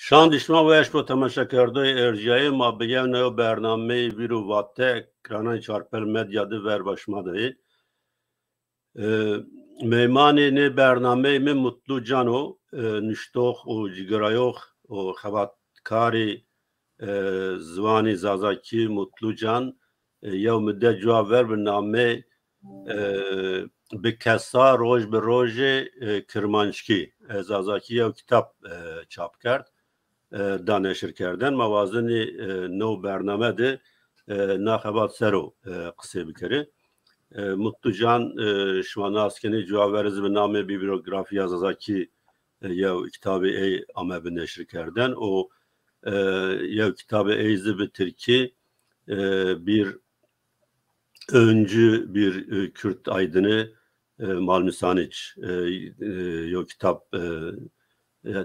شان دیشما ویش با تماشا کرده ارجایی ما بگیم نو برنامه ویرو واته کرانای چارپل مدیا ده ور باشما ده میمانی نه برنامه می مطلو جانو نشتوخ و جگرایوخ و خباتکاری زوانی زازاکی مطلو جان یو مده جواب ور برنامه به کسا روز به روز کرمانشکی زازاکی یو کتاب چاپ کرد دانشر کردن موازنی نو برنامه ده ناخبات سرو قصه بکره مطلو جان شما ناسکنی جواب ورز به نام بیبلیوگرافی زازاکی یو کتاب ای آمه به نشر کردن و یو کتاب ایزی به ترکی bir öncü bir Kürt aydını Malum Saniç yo kitap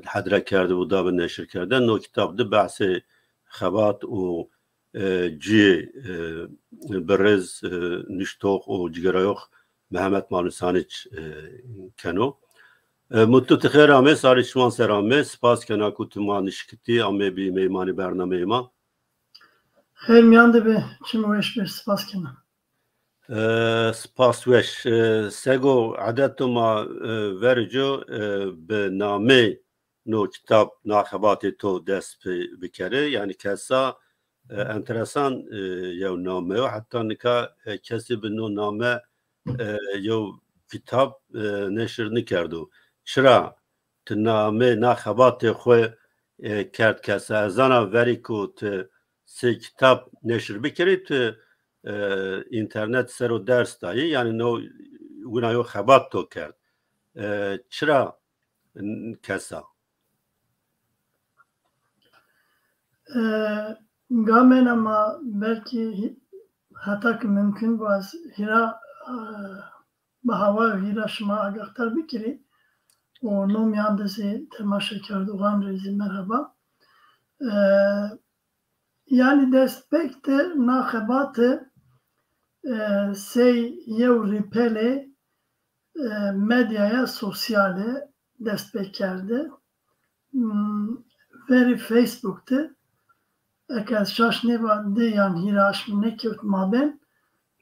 hadra kerdi bu da neşr kerden o kitapda bahsi xabat o ci berez niştok o cigarayok Mehmet Malum Saniç keno mutlu tıkhir ame sari şman serame spas kena kutuman işkiti ame bir meymani bernameyma خیر میان ده به چی مویش بر سپاس کنم سپاس وش سگو عدد ما ورجو به نامه نو کتاب ناخباتی تو دست بکره یعنی کسا انترسان یو نامه و حتی نکا کسی به نو نامه یو کتاب نشر نکردو چرا نامه ناخباتی خوی کرد کسا ازانا وری کو سه kitap neşr bikeri te internet sero ders dahi yani no gunayo xabat to kerd çira kesa gamen ama belki hatta ki mümkün bazı hira bahava hira şma agaktar bikeri o nom yandesi temaşa kerdugan rezi merhaba yani despekte naxebatı sey yev ripele medyaya sosyale destpekerde veri Facebook'te ekaz şaşneva de yan hiraşmine kevt maben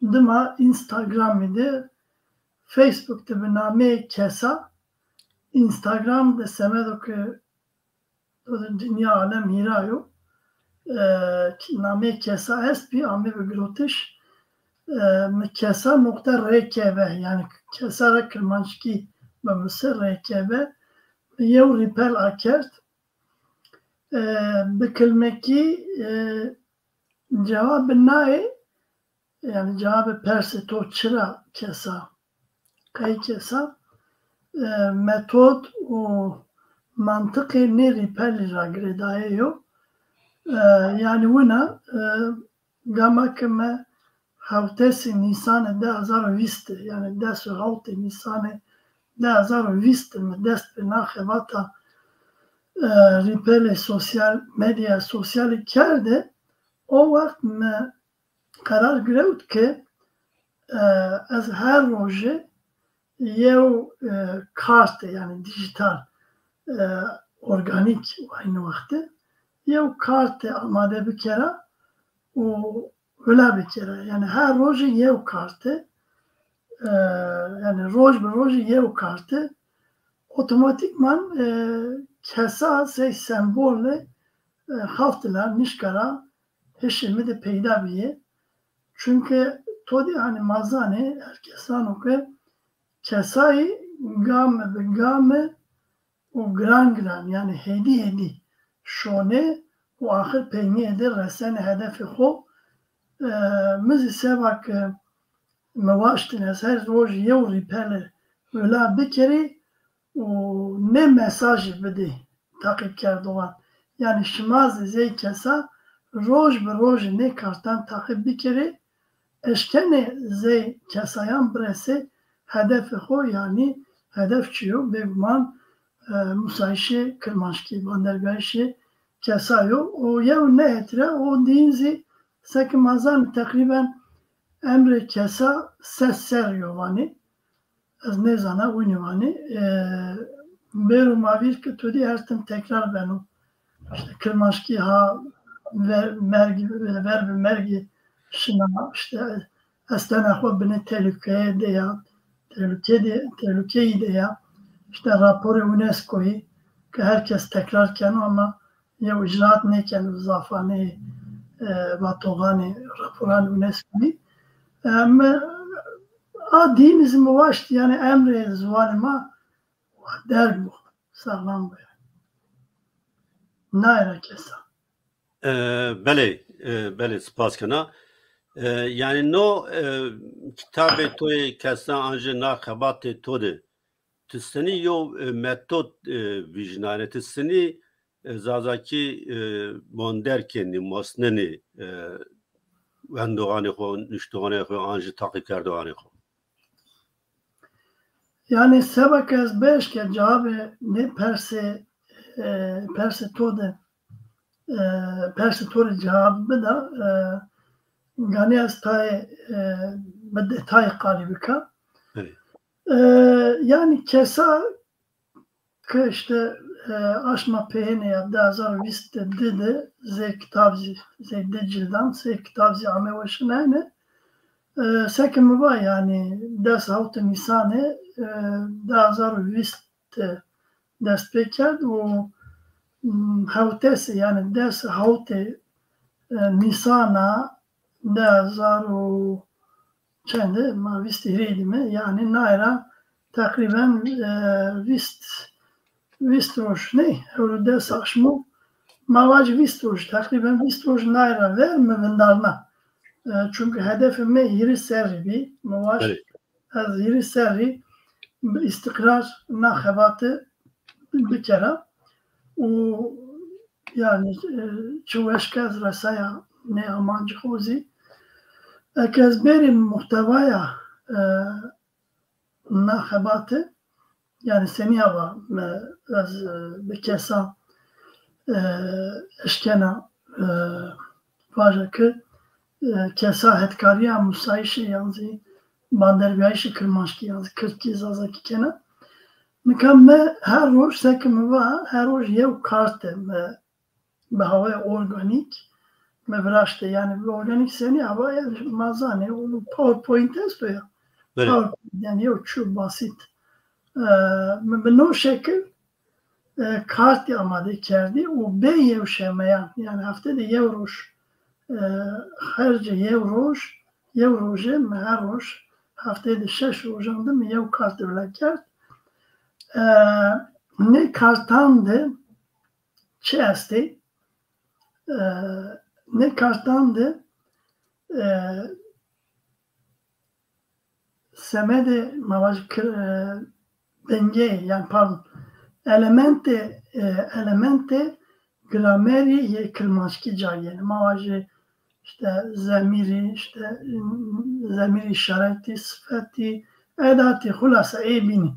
dıma Instagram'de Facebook'te bename kesa Instagram'da semedoke dünya alem hirayo name kesa espi ame ve grotiş kesa nokta rekebe yani kesa Kermanşki ve Mısır rekebe yev ripel akert bekilmeki cevap nae yani cevabı perse to çıra kesa kay kesa metod o mantıkı ne ripel ragredaye yok yani buna gama keme havtesi Nisan 2020 yani ders havte Nisan 2020 me dest be naxevata ripele sosyal medya sosyal kerde o vakt me karar girevd ki az her roje yev karte yani dijital organik aynı vakti yev karte amade bir kere o öyle bir kere yani her roje yev karte yani roj bir roje yev karte otomatikman kesa sey sembolle haftalar nişkara heşimi de peyda biye çünkü todi hani mazane herkesan oke kesayı game ve game o gran yani hedi şone o ahir peyni eder resen hedefi xo mizi sevak mevaştin eser roj yev ripele öyle bir kere o ne mesaj bedi takip kerdoğan yani şimaz zey kesa roj bir roj ne kartan takip bir kere eşkene zey kesayan brese hedefi xo yani hedef çiyo bevman musayişe Kermanşki bandergahişe kesayo o yev ne etre o dinzi seki mazan takriben emre kesa ses seriyor vani az ne zana uyni vani beru mavir ki tudi hertim tekrar benu işte Kırmaşki ha mergi şına işte estene xwe bine tehlikeye de ya tehlikeyi de ya işte raporu UNESCO'yu ki herkes tekrarken ama ya icraat neyken zafane vatogani raporan UNESCO'yu a dinizm vaşt yani emre zvanıma der bu sağlam bu. Naira kesa. بله سپاس کنا یعنی نو کتاب توی کسا انجه نا خبات تو ده تستنی یو متد ویژنانه تستنی زازاکی ماندر کنی ماسننی وندوغانی خو نشتوغانی خو انجه تاقی کردوغانی خو Yani sebek ez beş ke cevabı ne perse to de perse to cevabı da gani az tay detay qalibika. Yani kesa ki işte aşma pehine ya da azar viste dedi ze kitabzi ze decildan ze kitabzi ame başına sekim var yani ders hafta nisanı da azar viste ders pekerd o haftesi yani ders hafta nisana da azar o çende ma viste mi yani naira takriben vist roş ne öyle ders aşmı mavac vist roş takriben vist roş naira verme vendarna. Çünkü hedefime yeri serri mavaş az yeri serri istikrar nahevatı bir kere o yani çoğuşkaz rasaya ne amancı hozi kezberin muhtevaya nahevatı yani seni hava az bir kesa eşkena vajaki kesa hetkariya musayişi yanzi banderbiyayişi kırmaşki yanzi 40 zazaki kena mükemmel her roş sekimi var her roş yev karte be havaya organik me vraşte yani bir organik seni havaya mazane o PowerPoint testo ya PowerPoint yani yev şu basit be no şekil karti amade kerdi o be yev şemeyan yani haftada yev roş herce yev roje me her roş haftayda 6 rojandı mı yev kartı bile kert ne kartandı çi esti ne kartandı semede mavaj denge yani pardon elemente grameri ye kılmaşki cayeni mavajı işte zemiri işareti sıfati edati hulasa bini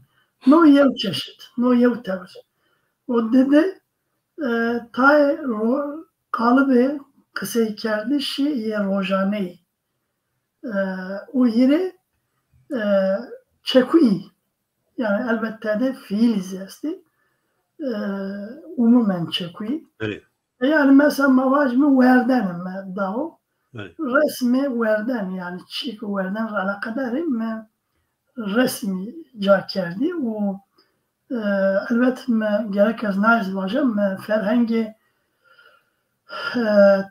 no yev çeşit no yev tevr o dedi tay kalıbı kısayı kerdi şi ye rojaneyi o yeri çekui yani elbette de fiil izlesti umumen çekui yani mesela mavacımı verdenim daho resmi verden yani çik verden alakadarim resmi ca kerdi o elbette gerek az naiz vajam ferhengi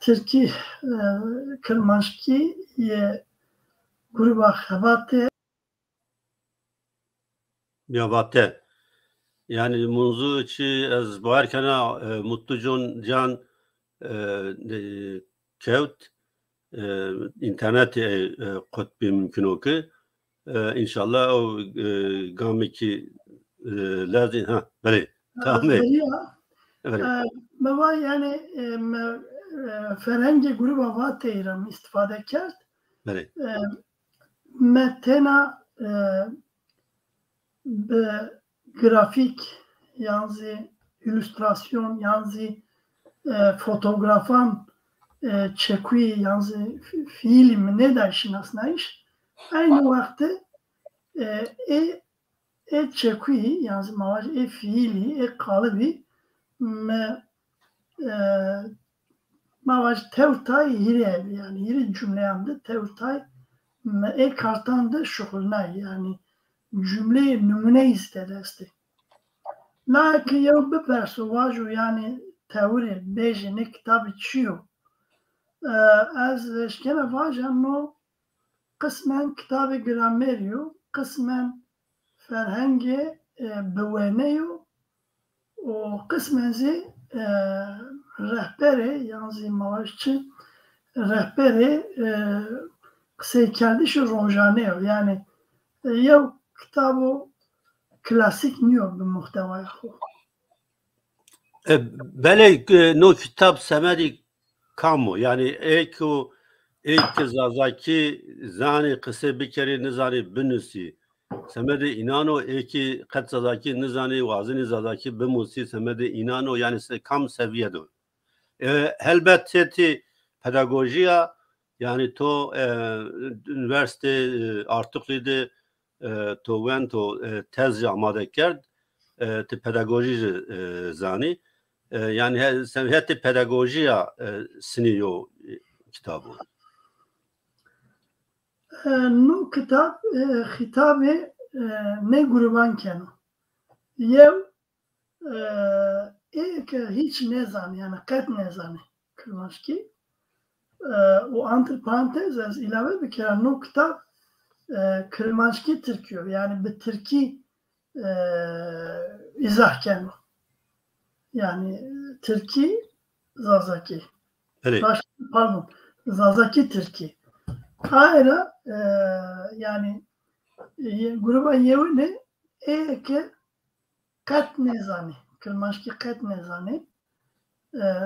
Türkiye Kırmanşki ye gruba xevatê Yavate. Yani munzu çi ez baharkena Mutlucun can kevt interneti kutbi mümkün o ki inşallah o gamiki lazım ha böyle tamam Baba yani Ferengi gruba vateyram istifade kert. Böyle. Metena be grafik yanzi illüstrasyon yanzi fotoğrafan çekui yanzi film ne da şinasnayış aynı vakti çekui yanzi mavaj fiili kalıbi me mavaş tevtay hire yani hire cümleyamdı tevtay me kartandı şuhulnay yani cümleyi numune istedesti. Lakin yev bir personajı yani teori bejine kitabı çiyor. Az eşkene vajan no kısmen kitabı grameriyo kısmen ferhengi beweneyo o kısmen zi rehberi yani mavaşçı rehberi kısaykerdi şu rojaneyo yani yev kitabı klasik niyo bir muhtevaya xo. Bele no kitap semedi kamu yani ek zazaki zani kısa bir kere nizani binusi semedi inano eki kat zazaki nizani vazini zazaki bimusi semedi inano yani kam seviyedo. Elbette ti pedagojiya yani to üniversite artık lide to vento tez amade kerd ti pedagoji zani yani sen heti pedagojiya siniyor kitabı. Nu kitap hitabı ne gruban kenu. Yev hiç ne zan yani kat ne zani kılmış ki o antiparantez az ilave bir kere nu kitap kılmış ki Türkiyor yani bir Türki izah kenu. Yani Türki Zazaki. Evet. Pardon. Zazaki Türki. Hayır yani gruba yevne eke kat nezani. Kılmaşki kat nezani.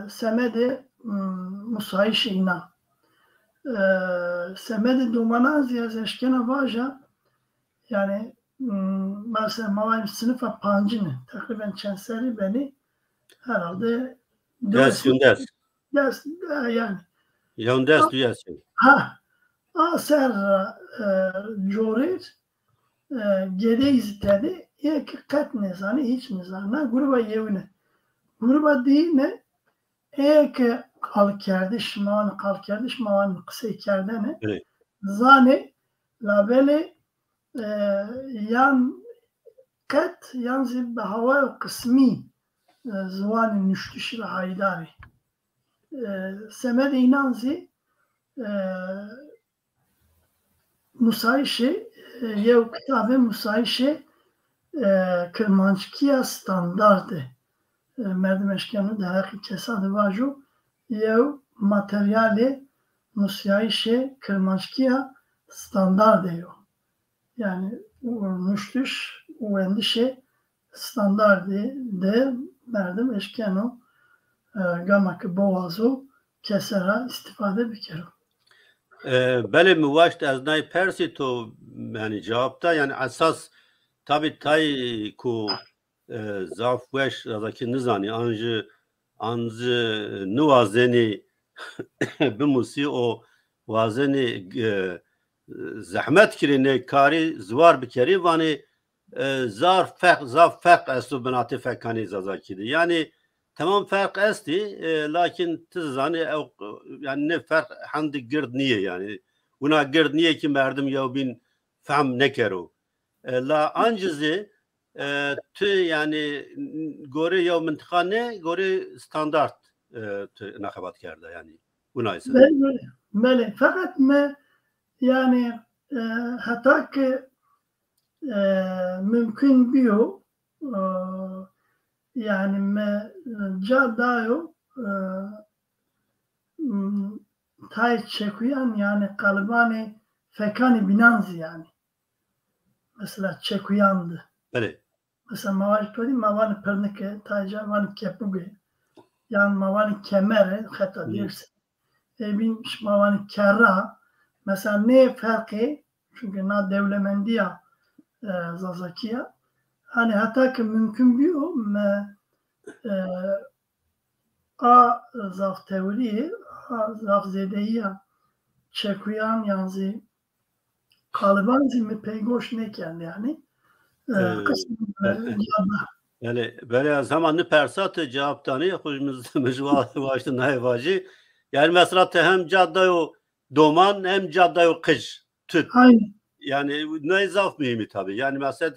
Semede musayişi ina. Semede dumana ziyazeşkene vaja yani mesela mavayim sınıfa pancını takriben çenseri beni herhalde Yes, yundes. Yes, yani. Yundes duyarsın. Ha, aser corir geri izledi. İlk kat nizanı hiç nizanı gruba yevne. Gruba değil ne? Eke kalkerdiş mavan kısa kerdene. Evet. Zane labele yan kat yanzi hava kısmi zvanı nüştüş ve haydari. Semed inanzi musayişe yev kitabı musayişe kırmançkiya standardı merdimeşkanı deraki kesadı vaju yev materyali musayişe kırmançkiya standardı yo yani nüştüş o endişe standardı de merdimeşkanı gamakı boğazı kesera istifade bir kere. Bele müvaşt az nay persi to yani cevapta yani asas tabi tay ku zaf veş zadaki nizani anjı nuvazeni bimusi o vazeni zahmet kirine kari zvar bir kere vani zaf fek esu binati fekani zazakidi yani tamam fark esti lakin tizani yani ne fark handi gird niye yani buna gird niye ki merdim ya bin fahm nekero la ancizi tü yani gore ya mıntıka ne gore standart nakabat kerda yani buna ise Mele fakat me yani hatta ki mümkün biyo yani me cadayo tay çekuyan yani kalbani fekani binanzi yani mesela çekuyandı. Evet. Mesela mavaj pedi mavani pernike tayca vani kepuge yani mavani kemere hatta diyorsun. Bin mavani kerra mesela ne farkı çünkü na devlemendiya zazakiya hani hatta ki mümkün biyo me a zaf teoriye a zaf zedeya çekuyan yanzi kalıban zimi peygoş neken yani kısmı yada Yani böyle zamanlı persat cevap tane hoşumuz mecmuaştı nayvacı. Yani mesela hem caddayo doman hem caddayo kış tüt. Aynen. Yani ne zaf mühimi tabii. Yani mesela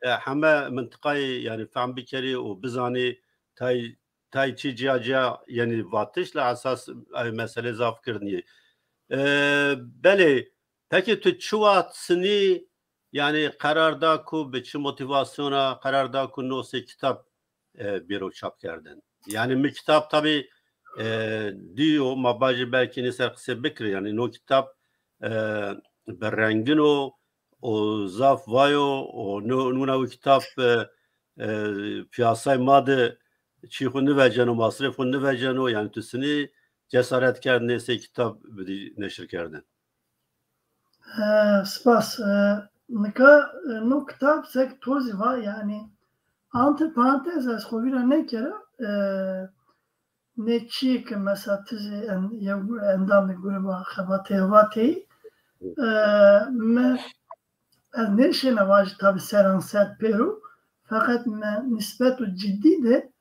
heme mıntıkayı yani fem bir kere o bizani tay çi cihaca yani vatışla asas mesele zaf kırniye. Bele peki tu çuvatsını yani kararda ku biçi motivasyona kararda ku nose kitap bir çap kerdin. Yani mi kitap tabi diyor mabacı belki ne serkse bekir yani no kitap berrengin o zaf vayo o nuna o kitap piyasay madı çiğhunu veceno masrafını veceno yani tüsünü cesaret kerdin neyse kitap neşir kerdin. Spas. Nika no kitap sek tozi var yani antı parantez az kovira ne kere ne çiğ mesela tizi endamı gruba xabatı me ne şeyine var tabi seranset peru fakat nisbetu ciddi de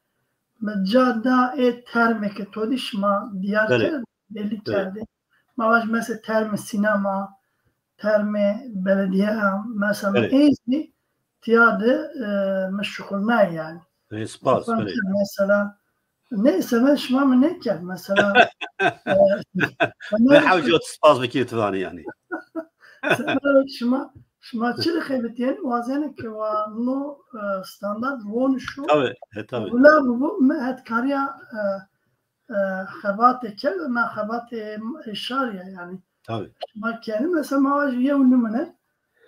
mecada termeke todişma diğer kere belli kerdi. Mavaş mesela termi sinema termi belediye mesela eğitim tiyadı meşgulna yani. Spas Mesela neyse ben şmamı ne ker mesela ne havcot spas bekir tuvani yani. şma çile xebetiyen vazene ki va no standart von şu tabii. Ula bu mehet kariya xebat kel ma xebat şariya yani. Tabii. Şma kendi mesela mavaj yevnumune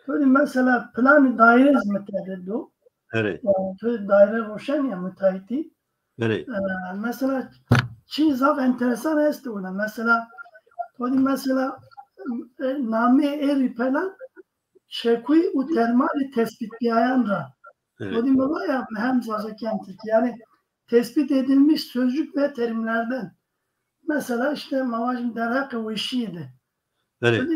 böyle mesela plan daire hizmeti ediyor. Evet. Daire roşen ya müteahhiti. Evet. Mesela çiğ zaf enteresan est ona. Mesela name eri falan şekui u termali tespit biyayan ra. O baba ya hem zazakentik yani tespit edilmiş sözcük ve terimlerden. Mesela işte mavacım derhaka o işiydi. Evet.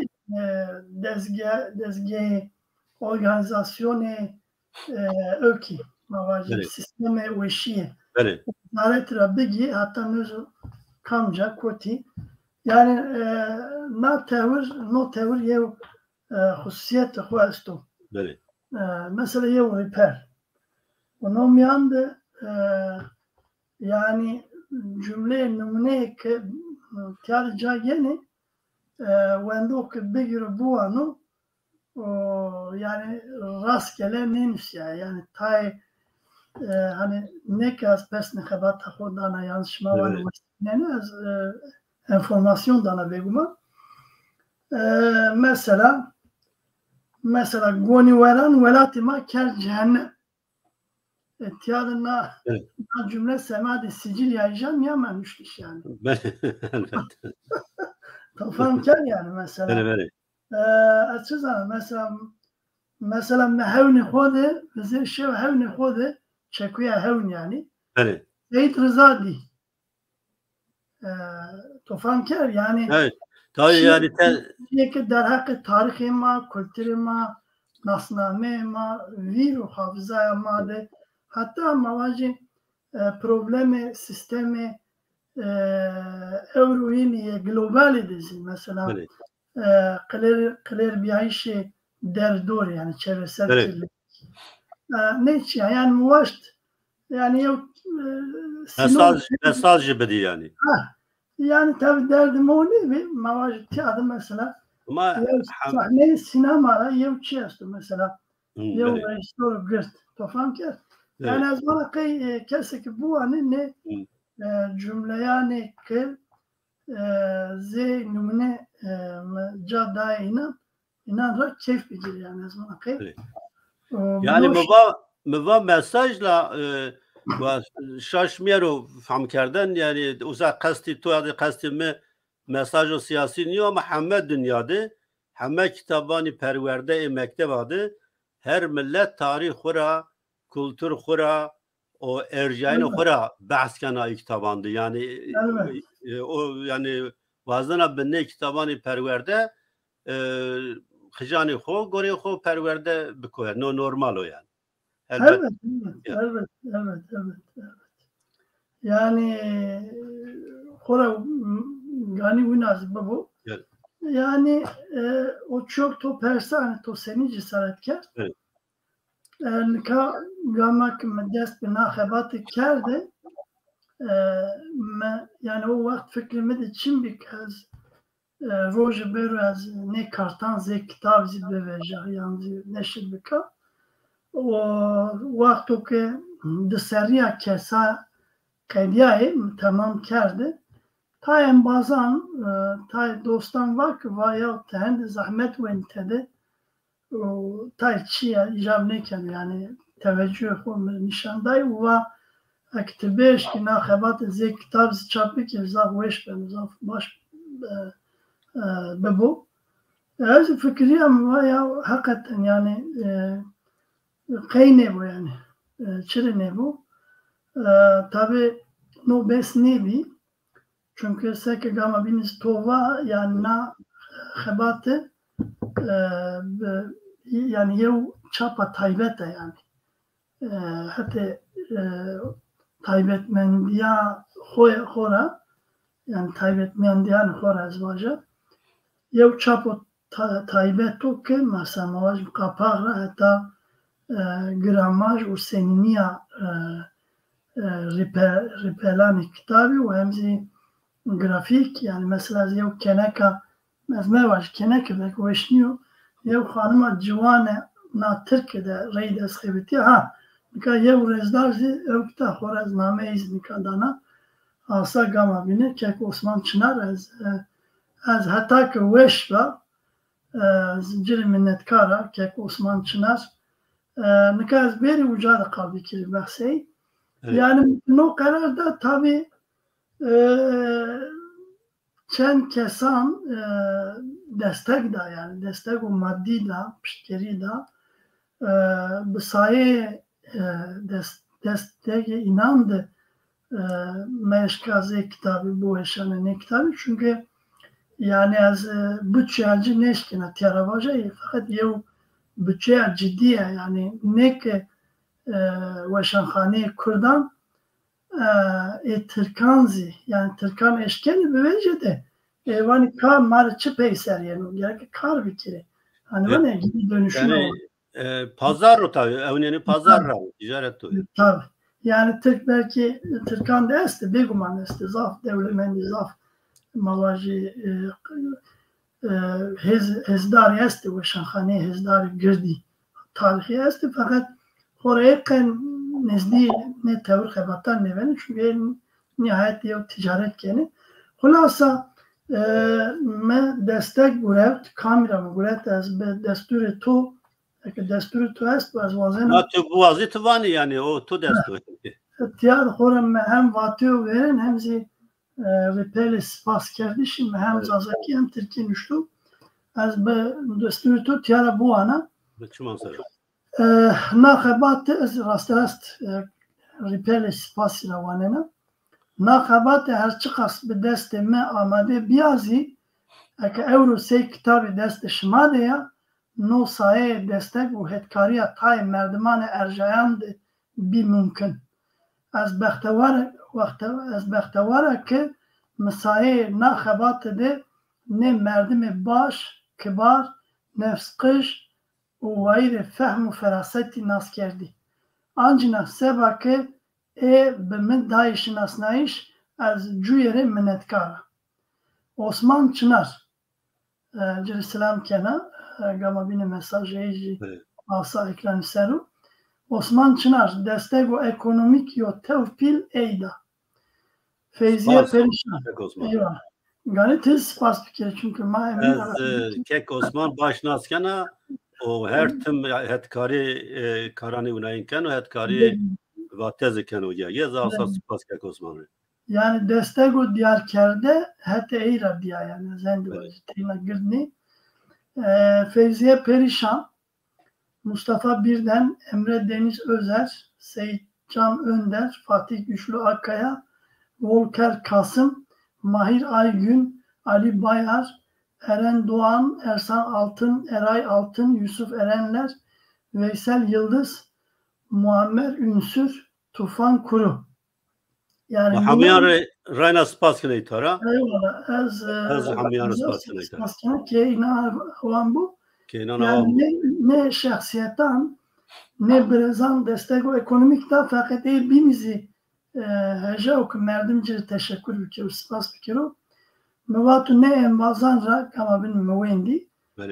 Dezge organizasyonu öki mavacım sisteme o işi. Evet. Naret Rabbigi hatta nüzü kamca koti yani no tevir yev hususiyet huastu. Evet. Mesela yev reper. Onun yanında yani cümle numune ki tiyarca yeni wendo ki begir bu anı yani rastgele neymiş ya yani tay hani ne kaz pesne xebat xodana yanlışma var mı? Yani az enformasyon dana beguma mesela goni veran velati ma ker cehennem tiyadına cümle semadi Sicilya icam yememişmiş yani. Elbette. Tafam ker yani mesela. Evet. Açıkçası mesela mehevni xode bize şey hevni xode çekuya hevn yani. Evet. Seyit Rıza di. Tafam ker yani. Evet. Tabii yani ki derhak tarihi ma, kültürü ma, nasname ma, viru hafızaya ma de hatta mavacı problemi, sistemi Euro'yu global edilsin. Mesela kler bir işi derdor yani çevresel kirlilik. Ne için yani muvaşt yani yok mesaj gibi değil yani. Yani tabi derdim o ne mi? Mavajti adı mesela Ama sahne sinemada yev çiyastu mesela yev rejistör gırt tofam ki yani az bana kay kese ki bu anı ne cümle yani ki ze numune cadda inan ra keyif bilir yani az bana kay yani meva mesajla şaşmıyor fam kerdin yani uzak kasti to ya kasti mi mesaj o siyasi niyo ama Muhammed dünyada Muhammed kitabani perverde mektebadı her millet tarih xura kültür xura o ercain xura bahs kana kitabandı yani o yani vazana binne kitabani perverde xijani xo gore xo perverde bikoya no normal o yani Evet. Yani hora gani winaz bu. Yani o çok to persane to seni cesaret kert. Evet. Nika gamak dest bina xebatı kerde yani o vakit fikrimi de çim bir kez roje beru az ne kartan ze kitab zid beveja yani neşir bika o vakit o ki de seriya kesa kediye tamam kerde tayen bazan tay dostan vak vaya tehend zahmet ve intede o tay çiye icab neken yani teveccüh nişanday ve اکتبش که ناخبات زی کتاب چاپی که زاف وش به زاف باش ببو از فکری هم یا حقیقتا yani قینه bu yani çire ne bu tabi no bes ne bi çünkü seke gama biniz tova yani na xebatı yani yev çapa taybete yani hatta taybetmendiya xora yani taybetmendiyan xora ez vaja yev çapo taybeto ke mesela mavaj qapağa hatta gramaj û seniniya ripelanê kitabî û hemzî grafîk yani mesela yew keneka ez mevaj keneke vek weşniyo yew xanima ciwane na Tirkê de rey destxebitiye Nika yev rezdar zî ew kita Xwerezname nika dana asa gama bîne kek Osman Çınar ez heta ki weş be zincirê minnetkar kek Osman Çınar nika ez berî uca de qebî kirî behsê yani no qerar da tabi çend kesan destek da yani destek û maddî da piştgerî da bi sayê destek inandı meşkaze kitabı bu eşane ne kitabı çünkü yani az bütçeci neşkine tiyaravaca fakat yev bütçe ciddiye yani ne ki veşankhane Kurdan Türkanzi yani Türkan eşkeni böylece de yani kar marçı peyser yani gerek kar bir kere hani bana gibi dönüşüm yani pazar o tabii evneni pazar ticaret o tabii yani Türk belki Türkan da esti beguman esti zaf devlemendi zaf mavaji hezdar esti ve şankhane hezdar girdi tarihi esti fakat oraya kan nezdi ne tevr xebatan ne beni çünkü nihayet yok ticaret keni hulasa me destek gurevt kamera mı gurevt az be desturi tu desturi tu est az vazen ma tu buazı tıvanı yani o tu desturi tiyar horem hem vatio veren hem zi repeli spas kerdişim hem zazaki hem Türkiye nüştu az be desturi tu tiyara bu ana çuman sarı naxebat ez rast repeli spas ravanena naxebat her çıkas bi deste me amade biyazi eke euro sey kitabı deste şmade ya no saye destek u hetkariya tay merdiman erjayan de bi mümkün az behtewar ki mesaye naxebat de ne merdimi baş kibar nefskış u gayri fehm u feraseti nas kerdi ancina seba ki be min dayişin asnayiş az cüyeri minnetkara Osman Çınar Jerusalem kena gama bine mesajı asa ekranı seru Osman Çınar destek o ekonomik yo tevpil eyda Feyziye Perişan eyvallah gani tez spas bir kere çünkü ma emin kek Osman başnaskena o her tüm hetkari karani unayken o hetkari vatezken o ya yeza asas spas kek Osman yani destek o diğer kerde hete eyra diye yani zendi var tina girdni Feyziye Perişan Mustafa Birden Emre Deniz Özer Seyit Can Önder Fatih Güçlü Akkaya Volker Kasım Mahir Aygün Ali Bayar Eren Doğan Ersan Altın Eray Altın Yusuf Erenler Veysel Yıldız Muammer Ünsür Tufan Kuru. Yani Hamiyan Rayna spas kine itara. Eyvallah. Az hamiyan spas kine itara. Spas ki ina olan bu. Kenan Yani ne şahsiyetten ne birazdan destek o ekonomik da fakat bimizi heja o merdimci teşekkür bikir spas bikir Mevatu ne envazan ra kama bin mewendi.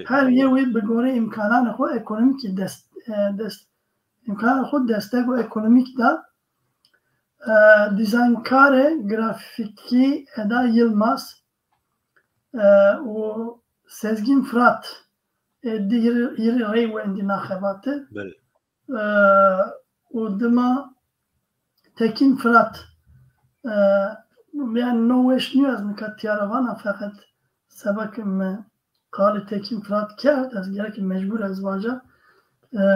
Her yewi begore imkanan xo ekonomik imkanan xo destek o ekonomik da dizaynkare grafiki Eda Yılmaz o Sezgin Fırat yeri reyvendi naxebatı o dıma Tekin Fırat yani noveş niyaz nikat yaravana fakat sabakım kali Tekin Fırat kert az gerek mecbur az vaca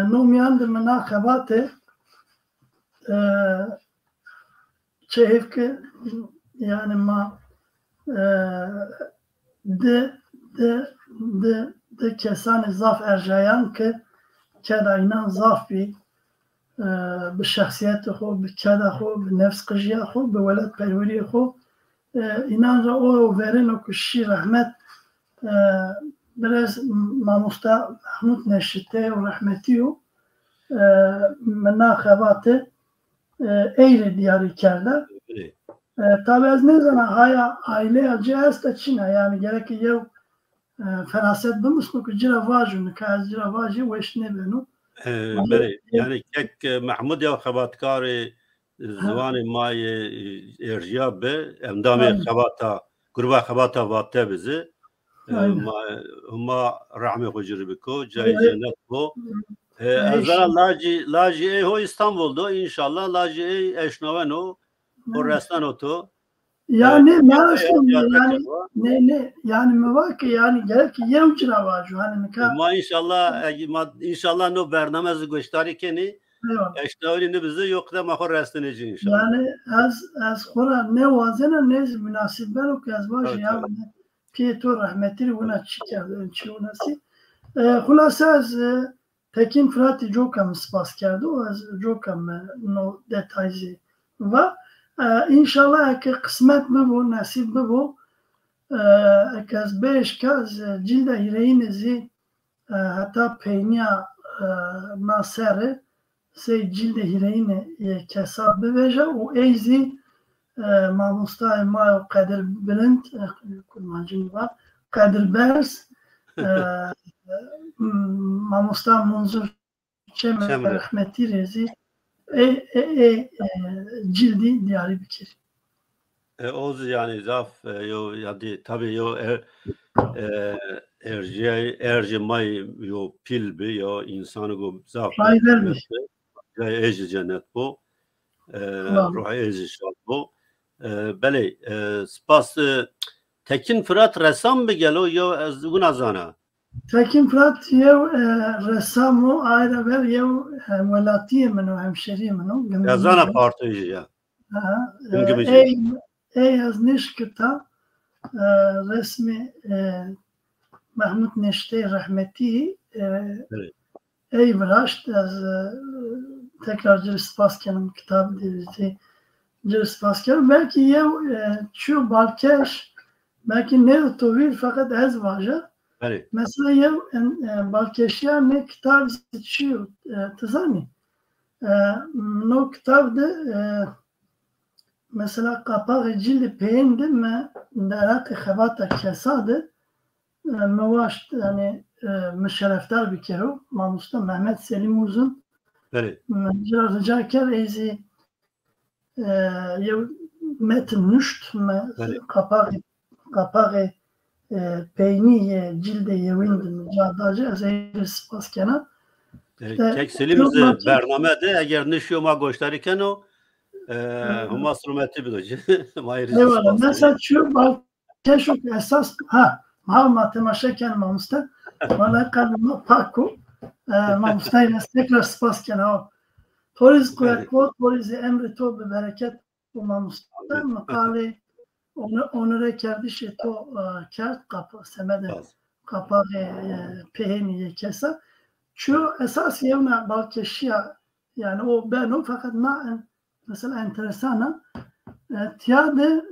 nomiyan dıma naxebatı çehevke yani ma de kesan zaf erjayan ki kada inan zaf bi بشخصیت خو بکدا خو بنفس قجیا خو بولد پروری خو اینا را او ورن و کشی رحمت برز ماموستا محمود نشته و رحمتی و مناخبات eyle diyarı kerder. Tabi az ne zaman aile acı hasta Çin'e yani gerek yev feraset bımıslı ki cira vajunu ki az cira vajı ve işine benu. Yani kek Mahmud ya xabatkari زوان مای ارجیا به امدام خباتا گروه خباتا واته بزه ما رحمه خجر بکو جای جنت بو ازara laji ey ho İstanbul'da inşallah laji ey eşnavenو o restan oto yani ne yani mevaki yani gerek yevcira var şu hani ma inşallah no bernamez gösteri keni eşnaveni bize yok da mahor restineci inşallah yani az khora ne vazena ne münasibler o kaz var ya Pietro rahmetli ona çıkardı çunası hulasa az Tekin Fırat Jokam spas kerdi o az Jokam no detaylı ve inşallah ki kısmet mi bu nasip mi bu kaz beş kaz cilde yüreğinizi hatta peyniya nasere se cilde yüreğini kesab beveja o eyzi mamusta ma kadir bilint kulmancın var kadir bers mamusta munzur çemer rahmeti rezi cildi diyarı bikir. Oz yani zaf yo yani tabii yo ercimay yo pilbi yo insanı go zaf eci cennet bu ruh eci şal bu bele spas Tekin Fırat ressam mı gelo yo az gunazana Tekin Fırat yev ressamı ayrı ver yev velatiye meno hemşeri meno yazana partici ya ey az nişkita resmi Mahmud Neşte rahmeti ey vraşt az tekrar Cirispaskyan'ın kitabı devizdi Cirispaskyan belki yev şu balkeş belki ne tovil fakat ez vaja mesela yev balkeşya ne kitab seçiyor tızani no kitabda mesela kapağı cildi peğindi mi derat xebata kesadı mevaşt yani müşerreftar bir kere mamusta Mehmet Selim Uzun rica ker eyzi metin nüşt kapağı peyni cilde yevindin cadacı ezeyri spaskena kek Selim'zi bernamede eğer nişyoma gösterirken o huma sürmeti biloci eyvallah mesela şu balkeşok esas Malma temaşeken mamusta valla kalma paku mamusta yine tekrar spaskena o toriz kuvvetli toriz emri to bir bereket bu mamusta makale onure kerdişi to kert kapı semede kapağı peheniye kesa şu esas yevna balkeşiya Yani o ben o fakat mesela enteresan tiyade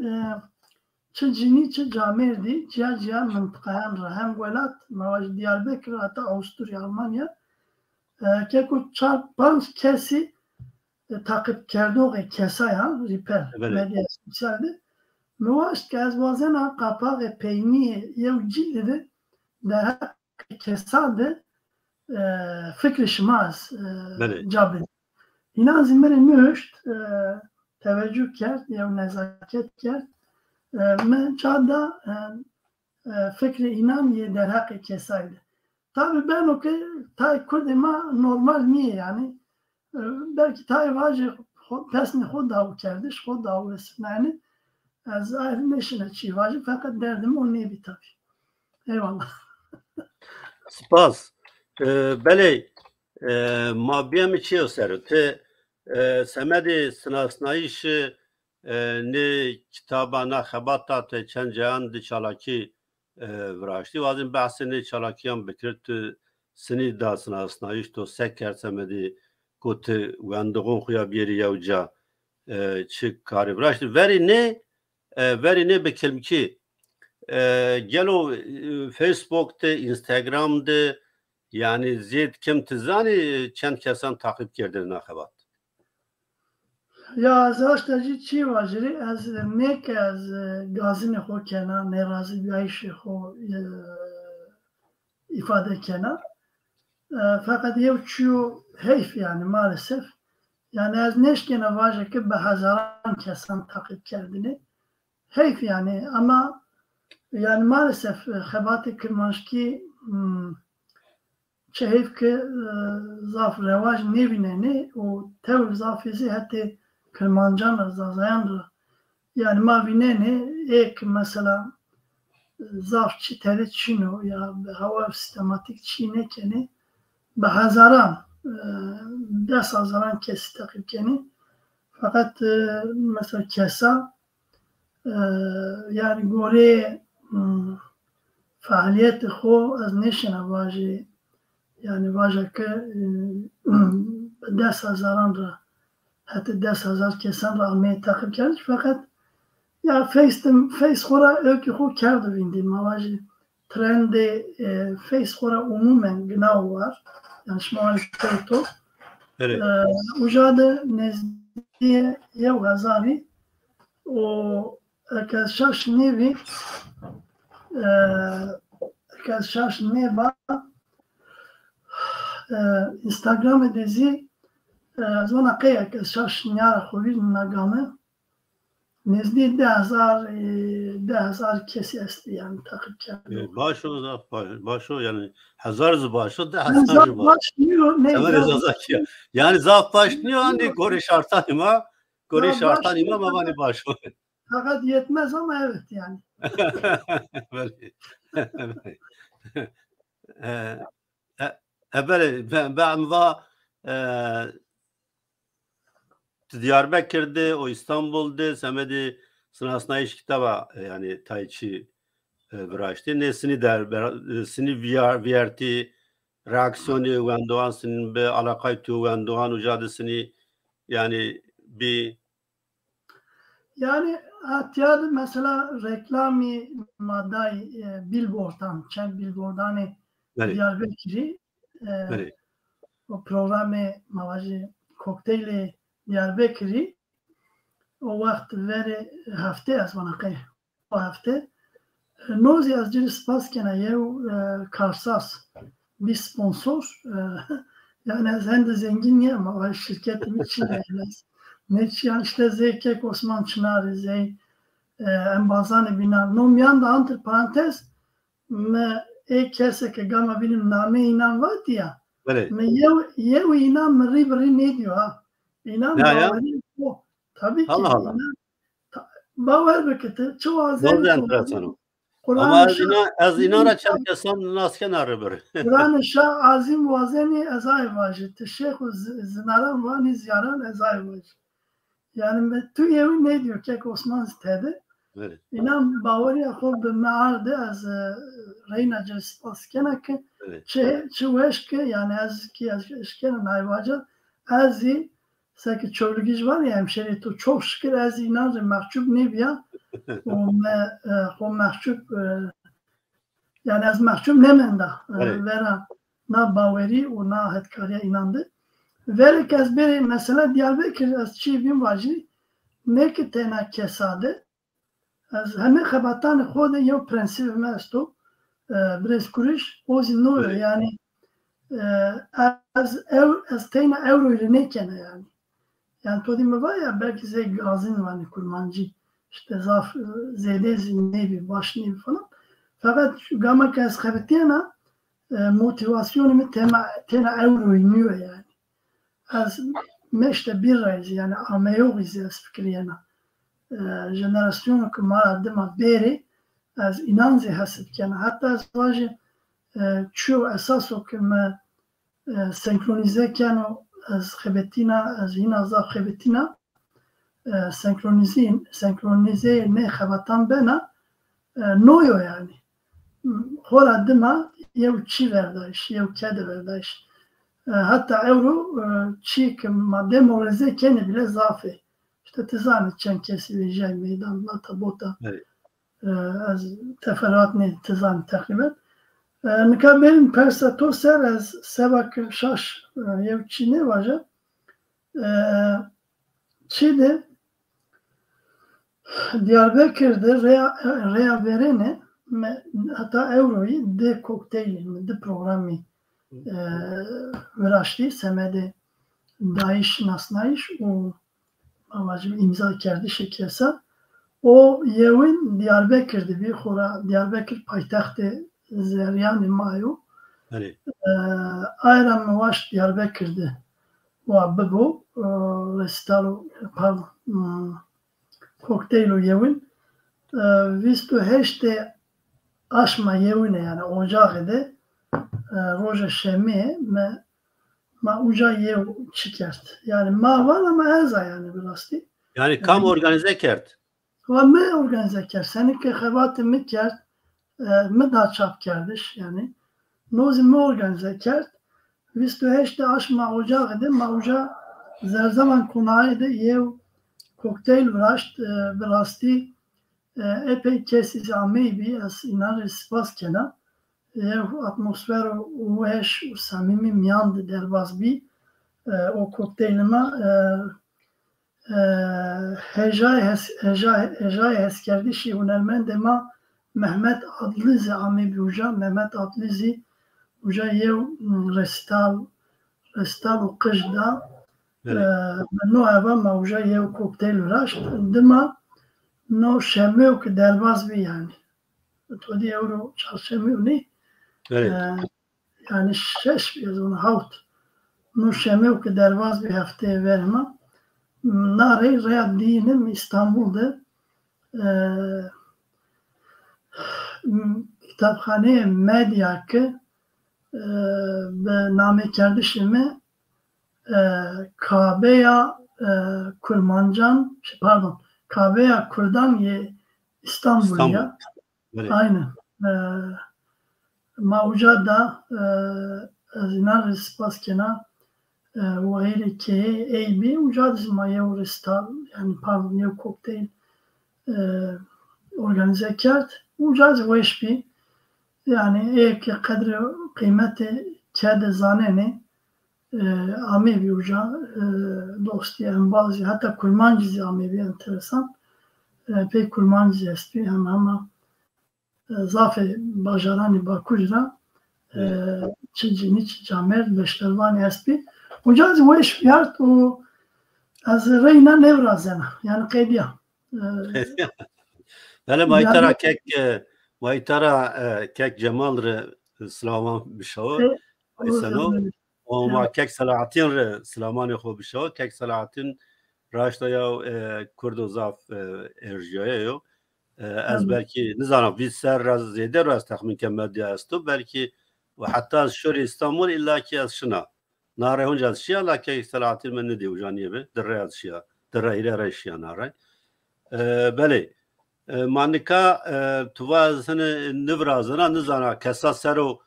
çı cini çı camerdi ciya mıntıkayan rahem velat mavaş Diyarbakır hatta Avusturya Almanya keko çar panç kesi takip kerdi o kesaya riper medya sosyalde mavaş ki az bazen kapağı peyni yev cildi de kesade fikri şmaz cabir. İnan zimmerin müşt teveccüh kert ya nezaket kert men çada fikri inan ye der hakkı kesaydı. Tabi ben o ki tay kurdema normal niye yani belki tay vacı pesni khod dav kerdiş khod dav esnani az ayrı neşine çi vacı fakat derdim o niye bir tabi. Eyvallah. Spas. Beley ma biyem çiyo ser te semedi sınasnayış ne kitaba xebata te çend cihan di çalaki vraşti vazim bahsini çalakiyan bikirt sini da sınasnayış to seker semedi kot wendoğun xuya biri yavca çi kari vraşti veri ne bekelim ki gelo Facebook'te, Instagram'da yani ziyad kim tizani çend kesan takip kerdin naxebat. Ya zaştacı çi vaciri az mek az gazini xo kena nerazi biyayşi xo ifade kena fakat yev çiyo heyf yani maalesef yani az neşkene vaje ki be hazaran kesan takip kerdini heyf yani ama yani maalesef xebat-ı Kırmanşki çehif ki zaf revaj nebineni o tev zafizi hatta Kırmancan zazayandı yani mavineni ek mesela zaf çiteri çino ya hava sistematik çine keni be hazaran ders hazaran kesi takip keni fakat mesela kesa yani gore faaliyet خو از نشنه واجه yani واجه که 10,000 را hatta 10,000 kesen را almaya takip geldik fakat ya face خورا öykü خو کرده vindin واجه trendi face خورا umumen genau var yani şmali to ucadı nezdiye yev gazari o arkadaşlar nevi arkadaşlar neva Instagram edezi zona kaya arkadaşlar nyara xovi nagame nezdi 10,000 kesi esti yani takip kerdi. Başo yani hazar başo 10,000 başlıyor ne yani zaf başlıyor hani gore şartanıma mabani başo. Fakat yetmez ama evet yani. ben va Diyarbakır'da o İstanbul'da semedi sınasnayiş kitaba yani tayçi vraşti nesini der sini viyarti reaksiyonu wendoğan sinin be alakay tu wendoğan ucadısını yani bir yani atyadı mesela reklami madday billboard'dan çen billboard'dan Diyarbakır'ı o programı mavaji kokteyli Diyarbakır'ı o vakit veri hafte az bana kay o hafte nozi az ciri spas kena yev karsas bir sponsor yani sen de zengin ya ama şirketim için ne işte Zeykek Osman Çınar Zey embazane bina nomyan da antır parantez me kese ke gama bilim name inan var ya me yev inan me ribri ne diyor ha inan bağırı o tabii ki inan bağır bekete çoğu azem ama az inara çerkesan nasken arıbır Kur'an-ı Şah azim vazeni ezay vacit Şeyh zinaran vani ziyaran ezay vacit yani tu yevi ne diyor ki Osman istedi inan bağırı akıl bir mearde az reyna cespas kena ki çeveş ki yani az ki eşkenen ayvacı ezi seki çölgüz var ya hemşeri tu çok şükür ezi inancı mahcup ne biya o mahcup yani az mahcup ne menda vera na baveri o na hetkariye inandı. Veli kez biri mesela Diyarbakır az çi bin vacı ne ki tena kesade az hemen xebatan xode yo prensip mesto brez kuriş o zinno yani az tena euro ile ne kene yani. Yani todim var ya belki ze gazin var kurmancı işte zaf zede zinnebi başni falan. Fakat şu gama kes xebetiyana motivasyonumu tena euro iniyor yani. Az meşte bir reis yani ameyo bize fikriyana. Jenerasyonu ki mara dema beri az inanzi hasip kena. Hatta az vajı çoğu esas o ki me senkronize kena az xebetina az yine az xebetina senkronize ne xebatan bena noyo yani. Hola dema yev çi verdaş, yev kede verdaş. Hatta euro çi ki ma demoralize kene bile zafi. İşte tizami çen kesileceği meydanla tabota az teferruat ne tizami takriben. Nikaberin persator ser az sebak şaş yev çi ne vaja. Çi de Diyarbakır'da rea verene hatta euroyu de kokteyli de programı veraşti semede Daesh nasnayiş o amacım imza kerdi şekilsa o yevin Diyarbakır'da bir xora Diyarbakır paytaxtı Zeryan Mayo ayran muvaş Diyarbakır'da o bu restalo pardon kokteylo yevin vistu heşte aşma yevine yani ocağı da roja şemi ma uca yev çıkart. Yani ma var ama eza yani biraz değil. Yani kam organize kert. Ve me organize kert. Seninki xebatı mi kert mi da çap kerdiş yani. Nozi mi organize kert. Vistu heşte aşma ocağı da ma uca zerzaman konağı da yev kokteyl vraşt biraz değil epey kesis ameyi az inar spas kena atmosfer o eş o samimi miyandı derbaz bir o kokteylime hecai heskerdi şi hunermen dema Mehmet Adlizi ame bir uca Mehmet Adlizi uca yev restal o kışda no eva ma uca yev kokteyl vraşt dema no şemiyor ki derbaz bir yani. Todi euro çalışamıyor ne? Yani şeş bir onu havt. No şemiyor ki derbaz bir haftaya verme. Nare reya dinim İstanbul'da kitapxane medya ki be name kardeşime Kabe'ya Kurmancan pardon Kabe'ya Kurdan ye İstanbul'ya aynen mauca da zinar spaskena ve ki eybi uca dizma yevristal yani pardon yev kokteyl organize kert uca veşbi yani ek kadri kıymeti kede zaneni amevi uca dosti bazı hatta kurmancı amevi enteresan pek kurmancı espi ama zafe bajarani bakujra çicini çicamer beşlervan espi uca veş yart o az reyna nevrazena yani kediya Hele maytara kek Cemal re Slaman bişav Seno o ma kek Salahatin re Slaman xo bişav kek Salahatin raşta ya Kurdo zaf erjaya yo az belki nizanam biz ser raz zede raz tahmin kemel diye astu belki ve hatta şuri İstanbul illa ki az şuna nare honca şia la kek Salahatin men ne diyor janiye be derre az şia derre ile raşia nare beli Manika tuvazını nivrazına nizana kesa sero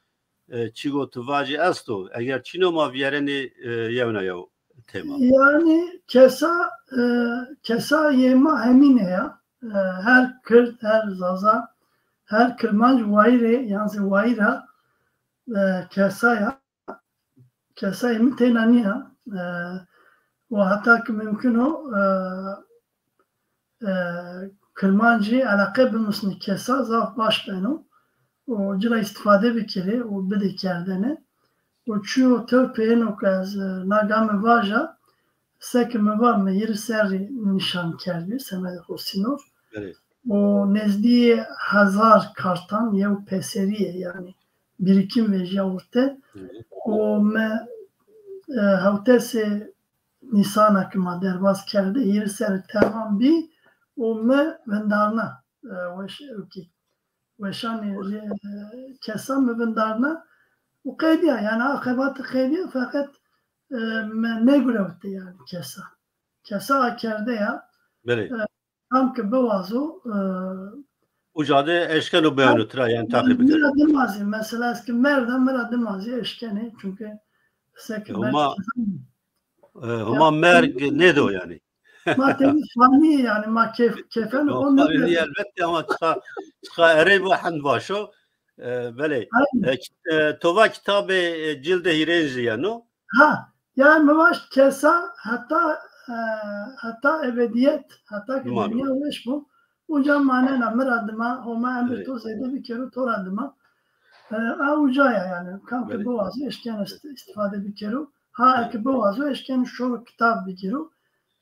çigo tuvaji esto eğer çino ma viereni yevna yav tema. Yani kesa yema hemine ya. Her Kürt, her Zaza, her Kırmanç vayre, yani vayra kesa yemi tenaniya. Ve hatta ki mümkün o Kırmancı alaka bilmesini kesa zaf baş benu. O cira istifade bikiri, o bedi kerdene. O çuo törpeyeno kaz nagame vaja sekime var mı yeri seri nişan kerdi semede hosinor. Evet. O nezdiye hazar kartan yev peseriye yani birikim ve javurte. O me havtese Nisan akıma derbaz kerdi yeri seri tamam bi o me vendarna veşani kesam me vendarna o kaydiya yani akıbatı kaydiya fakat ne görevdi yani kesa. Kesa akerde ya. Evet. Tam ki bevazo Ucade eşken o beyanıtıra yani takip eder. Miradimazı mesela eski merdan miradimazı eşkeni çünkü Ama merg nedir o yani? ma temiz fani yani ma kefen o ne elbette ama çıka ere bu hand başo böyle tova kitabı cilde hirenci yani ha yani mevaş kesa hatta ebediyet hatta ki dünya veş bu uca manena miradıma homa emri toz ede bir kere toradıma ucaya yani kanka boğazı eşken istifade bir kere ha ki boğazı eşken şu kitap bir kere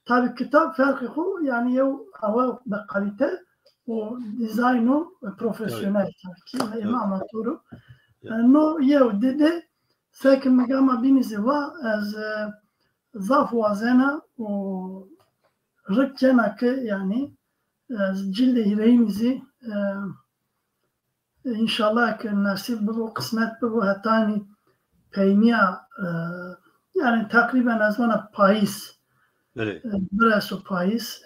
tabi kitap farkı bu yani yev hava ve kalite o dizayno profesyonel tabii ki amatörü no yev dedi sekin megama binizi va az zaf vazena o rıkkena ki yani cilde hireyimizi inşallah ki nasip bu kısmet bu hatani peyniya yani takriben azmana payız burası payız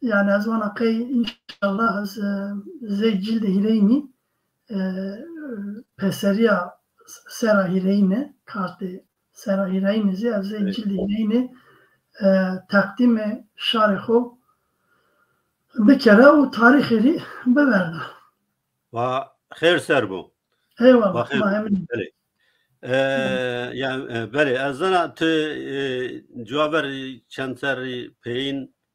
yani azmana kay inşallah az cilde hireyni peseriya sera hireyni kartı sera hireynizi az cilde hireyni takdime şariho bir kere o tarihleri beverdi. Va خير سر بو. Eyvallah. بله. Yani bale azana te cevabır çantari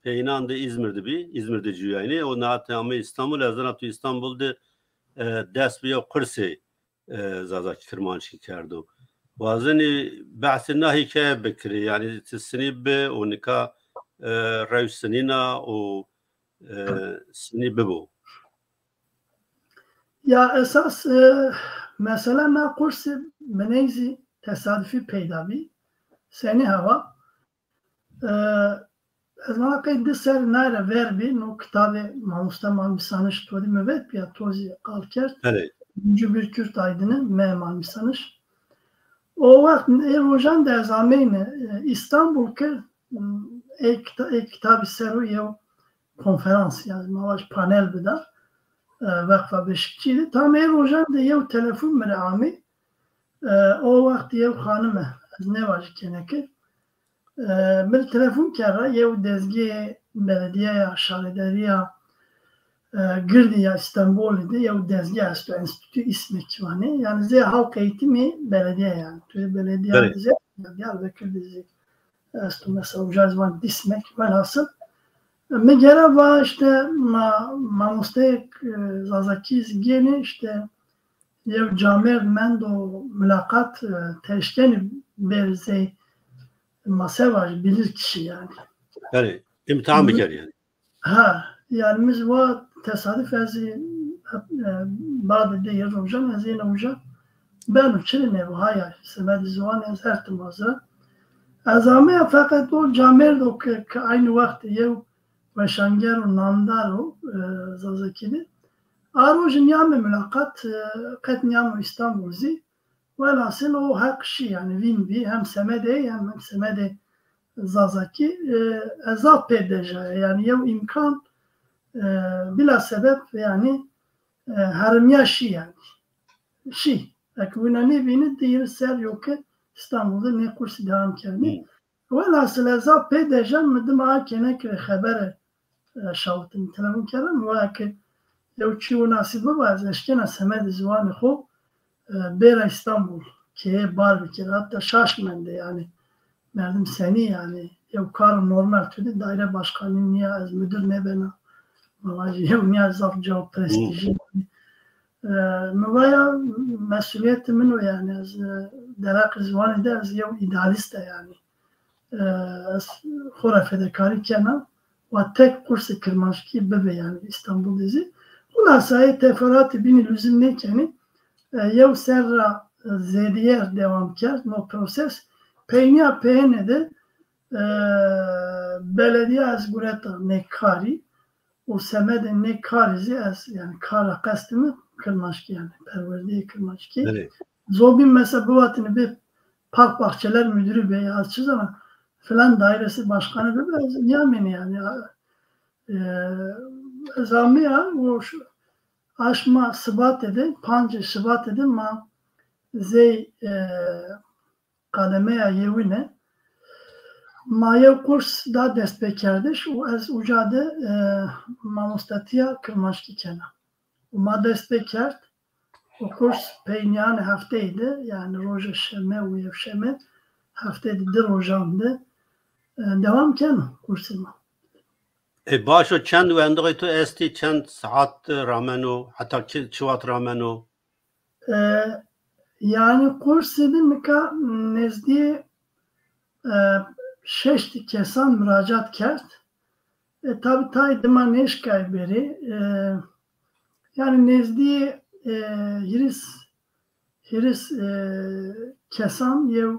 peynandı İzmir'de cüyayni o naat ama İstanbul azana tu İstanbul'da ders bir kursi zazak Kırmançı kerdo. Bazen bahsina hikaye bekri yani tesnib o nika rev senina o senib bu. Ya esas mesela na kursi meneyzi tesadüfi peydavi seni hava ezmana kaydı ser nare verbi no kitabı mamusta malmisanış todi müvet ya tozi kalker bir Kürt aydını me malmisanış o vakit rojan der zameyne İstanbul ke kitabı seru yev konferans yani mavaş panel bida vakfa beşikçiydi. Tam ev hocam da yev telefon mene ami o vakti yev hanıme ne var keneki bir telefon kara yev dezgi belediye ya şarideriya girdi ya İstanbul'da yev dezgi enstitü ismi kivani yani ze halk eğitimi belediye yani belediye ze Diyarbakır dizi mesela hocam dismek velhasıl Megera var işte mamustek zazakiz gene işte yev camer mendo mülakat teşkeni berze masevaj bilir kişi yani. Yani imtihan bir yani. Ha yani biz bu tesadüf ezi bazı de yer hocam ezine hocam ben uçurine bu hayal semedi zuan ez her tımazı azame fakat o camer do ki aynı vakti yev ve şanger namdaro zazakini arojin yame mülakat kat yame İstanbul'zi velhasıl o hak şey yani vinbi hem semede hem semede zazaki azap pedeja yani yev imkan bila sebep yani harim yaşı yani şey ekvina ne bini değil ser yok İstanbul'da ne kursu devam kerdi. Velhasıl za peydejan mıdım akene ki habere şavtın telefon kerdim ve ki yev çiğ nasibi var eşkena semed zvanı xo bera İstanbul ki bar bir kere hatta şaşmende yani merdim seni yani yev kar normal tüdü daire başkanı niye az müdür ne bana mavacı yev niye zaf cevap prestiji Nuvaya mesuliyetimin o yani az derak zvanı da az yev idealist yani خورا فداکاری کنم و tek kursu Kırmanşki bebe yani İstanbul dizi. Hulasayı teferruatı bini lüzum ne keni yev serra zediyer devam kert no proses peyniya peyne de belediye az gureta nekari o semede nekarizi az yani kara kastımı Kırmanşki yani perverdiği Kırmanşki. Evet. Zobin mesela bu vatını bir park bahçeler müdürü bey açız ama filan dairesi başkanı da Yamen yani zamiya o aşma sıbat edin pancı sıbat edin ma zey kademeye yevine ma yev kurs da destbekerdiş o az ucadı mamustatiya Kırmanşki kena ma destbekert o kurs peynyan hafteydi yani roja şeme u yev şeme hafteydi rojandı devam ken kursuma. باشو چند وندقی تو استی چند ساعت رامنو حتی چوات رامنو Yani kurs edin ka nezdiye şeşti kesan müracaat kert. Tabi taydıma neşkay beri yani nezdiye hiris kesan yev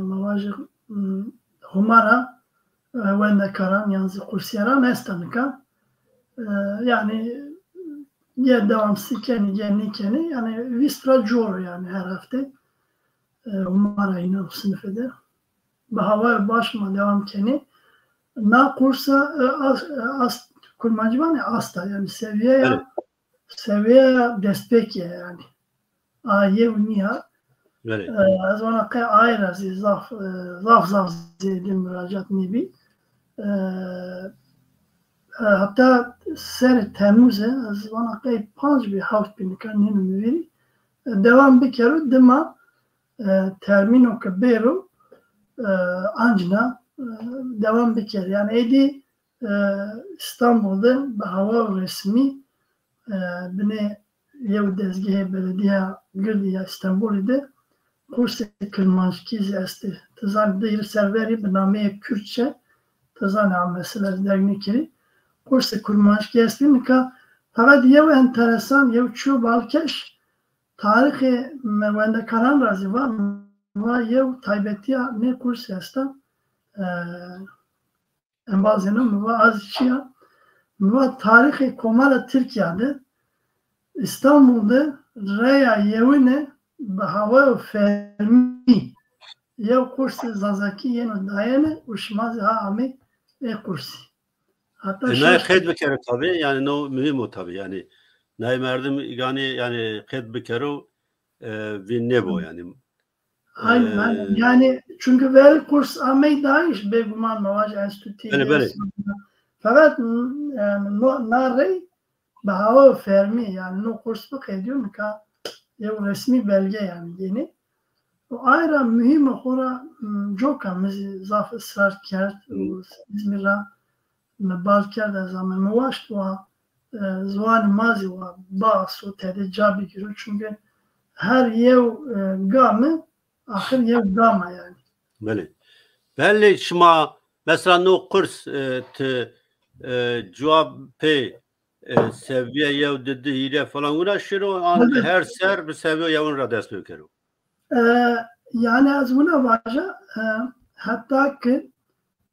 mavajı humara wende karan yansı kursiyara nestanıka yani ye devam sikeni genikeni yani vistra jor yani her hafta humara yine o sınıfede bahava başma devam keni na kursa as kurmacı var ya asta yani seviye destek yani aye uniya az ona kay ayrı zaf zedim müracaat nebi hatta ser Temmuz'e az ona kay panj bir hafta binikan ninu müveri devam bir kere dema termino kabero ancina devam bir kere yani edi İstanbul'da hava resmi bine yev dezgehe belediye girdi İstanbul'da kursu Kırmanşki zesti. Tazan değil serveri benameye Kürtçe tazan mesela dernikeri kursu Kırmanşki zesti nika fakat yev enteresan yev çu balkeş tarihi mevende karan razı var ama yev taybetiya ne kurs zesta en bazını mı az işya mı tarihi komara Türkiye'de İstanbul'da Reya yevine hava fermi yev kursi zazaki yeno dayene uşmaz ha ami kursi. Hatta ne kayıt bekere tabii yani no mühim o tabii yani ne merdim yani kayıt bekere ve ne bu yani. Aynen yani çünkü veri kurs amey dahiş beguman mavaj enstitüsü. Böyle. Fakat narey hava fermi yani no kurs bu ediyor mu ka yev resmi belge yani yeni. O ayrı mühim okura çok zaf ısrar kert İzmir'a balker de zaman muvaşt ve zvan mazi ve bağsu tedi cabi giriyor çünkü her yev gamı ahir yev gama yani. Böyle. Belli şuma mesela no kurs cevap pe seviye yev dedi hile falan uğraşıyor her ser bir seviye yevun radest ökero. Yani az buna varca hatta ki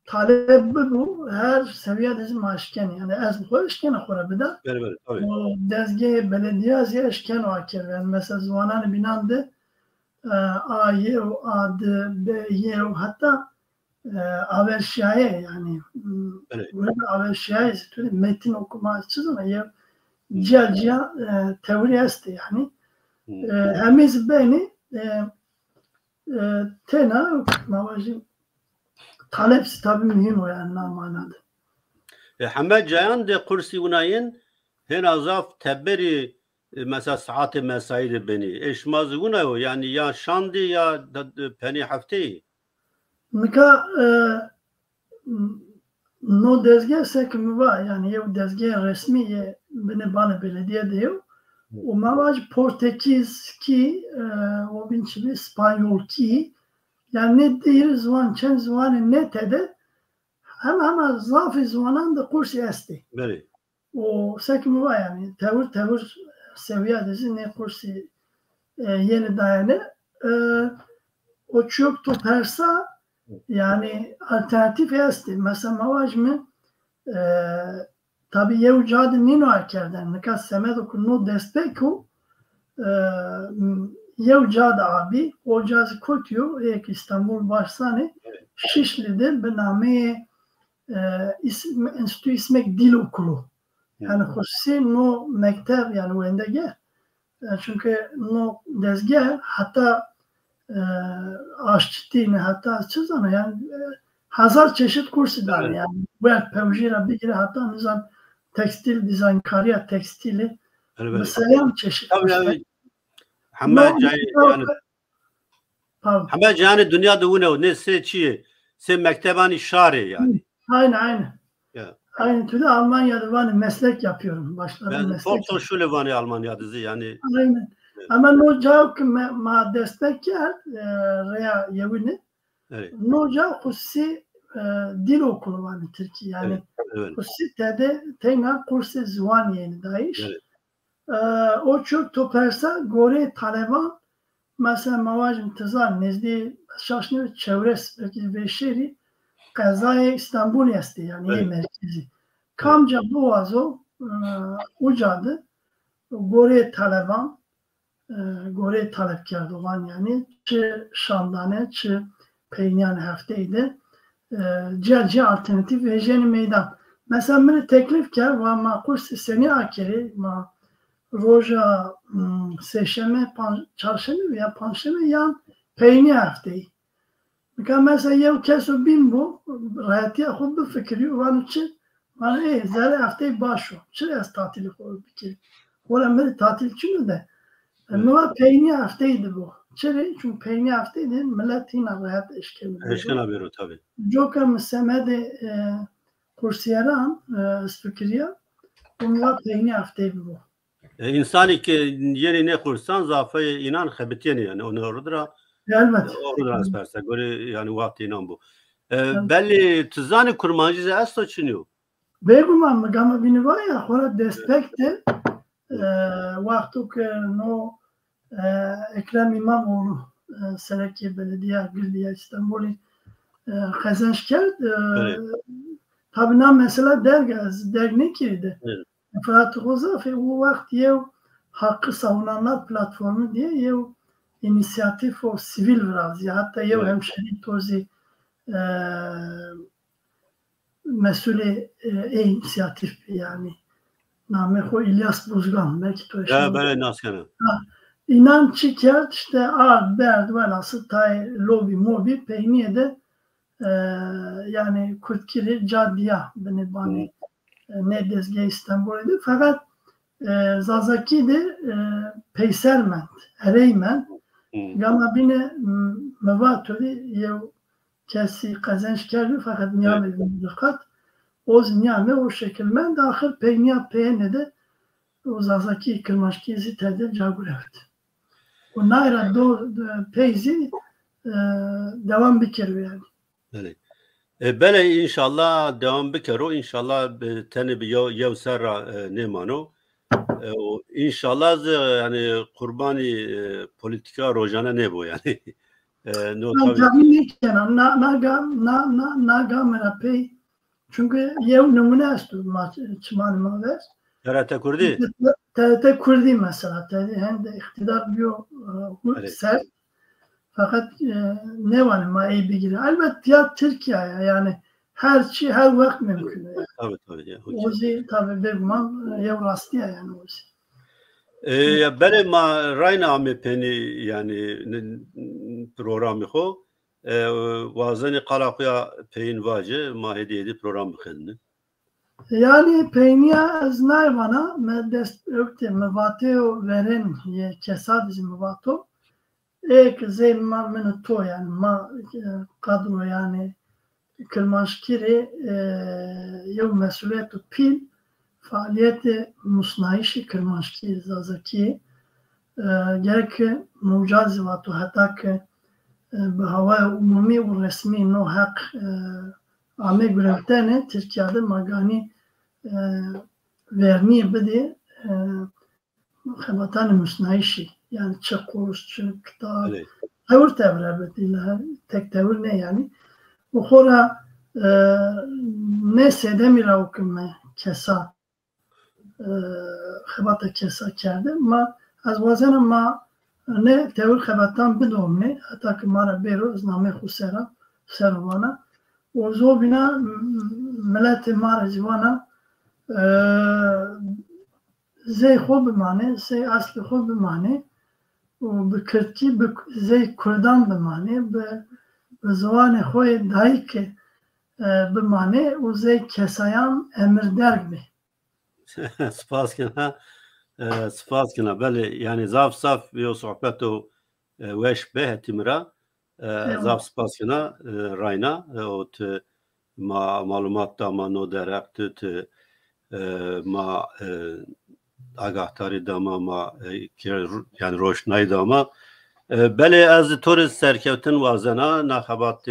talep bu her seviyede bizim aşken yani az bu aşken akora bida. Böyle tabii. O dezge belediye az aşken o akir yani mesela zvanan binandı a yev adı b yev hatta averşaye yani burada averşaye metin okuma açacağız ama yev celciya teori esti yani hemiz beni tena mavajı talepsi tabi mühim o yani namanadı. Hemed cayan de kursi unayin hen azaf teberi mesela saati mesai beni eşmaz unayo yani ya şandi ya peni hafteyi. Nika no dezgah sekimi var yani yev dezgah resmi ye beni bana belediye diyor. O mavaj Portekiz ki o binçili İspanyol ki yani ne değil zvan çen zvanı ne tede ama zafi zvanan da kursi esti. Beri. O sekimi var yani tevir seviyedesi ne kursi yeni dayanı o çok topersa yani alternatif esti. Mesela mavaj mı tabi yev cadı nino akerden nikas semedo kunno despeku yev cadı abi o cazı kotuyor ek İstanbul Başsani Şişli'de bename enstitü ismek dil okulu yani hususi no mektep yani o endege çünkü no dezgah hatta aşçı hatta çizana yani hazar çeşit kursu var yani bu pevjira bir kere hatta nizam tekstil dizayn kariyer tekstili mesela çeşit tabii Hamed yani dünyada o ne seçiyor se mektebani şari yani aynen aynı türlü Almanya'da var meslek yapıyorum başladım ben meslek çok şöyle var Almanya'da yani aynen ama no cevap ma destek yer reya yevini no cevap hususi dil okulu var Türkiye yani hususi tede teyna kursi zvan yeni dayiş o çok topersa gore taleban mesela mavaj intizar nezdi şaşnı çevres belki bir şehri kazaya İstanbul esti yani merkezi kamca boğazo ucadı gore taleban gore talepkar olan yani çı şandane çı peynyan hafteydi celci alternatif ve jeni meydan mesela beni teklif kar ve ma kursi seni akeri ma roja seşeme çarşeme veya panşeme yan peyni hafteyi mesela yev keso bimbo rahatiye xud bi fikri van çı van zare hafteyi başo çı az tatili koy bir wala mer tatil çünü de ama peyni hafteydi bu. Çünkü peyni hafteydi millet yine rahat eşkemiyor. Eşkemiyor tabii. Joka müsemede kursiyeran spikriye onunla peyni hafteydi bu. İnsan ki yeri ne kursan zafayı inan xebitiyeni yani onu orada elbette. Orada asperse göre yani vakti inan bu. Belli tızani kurmancı asla çiniyor. Begumam mı gama bini var ya hora despekte vaktu ki no Ekrem İmamoğlu Sereki Belediye Güldiye İstanbul'u kazanç geldi. Tabi na mesela dernek girdi. Fırat Hozafi o vakti yev hakkı savunanlar platformu diye yev inisiyatif o sivil vrazı. Hatta yev hemşeri tozi mesulü inisiyatif yani. Nameko İlyas Buzgan. Belki to ya böyle nasıl İnan çıkar işte ard derdi velhası tay lobi mobi peyniye de yani Kurtkiri Caddiya beni bani ne dezge İstanbul'du fakat Zazaki de peyserment ereymen gama bine mevatoli yev kesi kazanç kerdi fakat niyame dikkat o niyame o şekilmen de ahir peyniya peyne de o Zazaki kırmaşkizi tede cagurevet. O nayra do peyzi devam bikir yani. Evet. Böyle inşallah devam bikir o inşallah tane bir yev serra nemano. İnşallah yani kurbani politika rojana ne bu yani. Naga merapey çünkü yev numune astu çman maver. TRT Kurdi. TRT Kurdi mesela. Hem de iktidar diyor sert. Fakat ne var ma iyi bir giri. Elbette ya Türkiye'ye yani her şey her vakit mümkün. Tabii tabii. Ozi tabii bir man yev rastya yani ozi. بله ما راینا می پنی یعنی پروگرامی خو وازنی قلاقیا پین واجه ما هدیه program بخدنه. Yani peyniya ez nayvana me dest ökte me vateo veren ye kesad me vato ek zey ma men to yani ma kadro yani kırmanşkiri yev mesuliyetu pil faaliyeti musnayişi kırmanşkiri zazaki gerek mucazi vato hatta ki به هوای عمومی و رسمی نو حق آمه گرفتنه Türkiye'de magani verniye bide xebatan müsnayişi yani çakurs, kitap tevr tevre bediler tek tevr ne yani o xora ne sedemira okume kesa xebata kesa kerdi ma az vazena ma ne tevr xebatan bidomne hatta ki mara bero izname xusera servana o zobina millet mara zivana زی خوب بمانه زی اصل خوب بمانه و به کرکی زی کردان بمانه به زبان خوی دایی که بمانه و زی کسایان امر درگ به سپاس کنه بله یعنی زاف صاف بیو صحبت و وش به تیمرا زاف سپاس کنه راینا و ما معلومات دا ما نو درکت ما آگاهتاری داما ما yani روشنایی داما بله از طور سرکوتن وازنا نخبات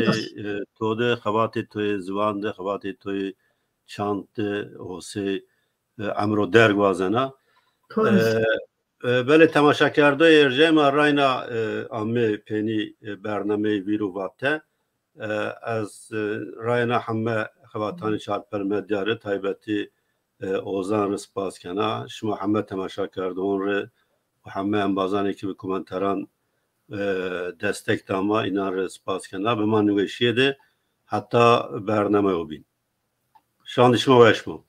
توده خبات توی زوانده خبات توی چانت اوسی امرو درگ وازنا بله تماشا کرده ارجای ما راینا آمه پینی برنامه ویرو واته از راینا همه خباتانی چارپر مدیاره تایبتی اوزان سپاس کنه شما همه تماشا کردون ره و همه انبازانی که به کومنتران دستک داما اینا ره سپاس کنه به من نوشیده حتی برنامه رو بین شان شما و اشما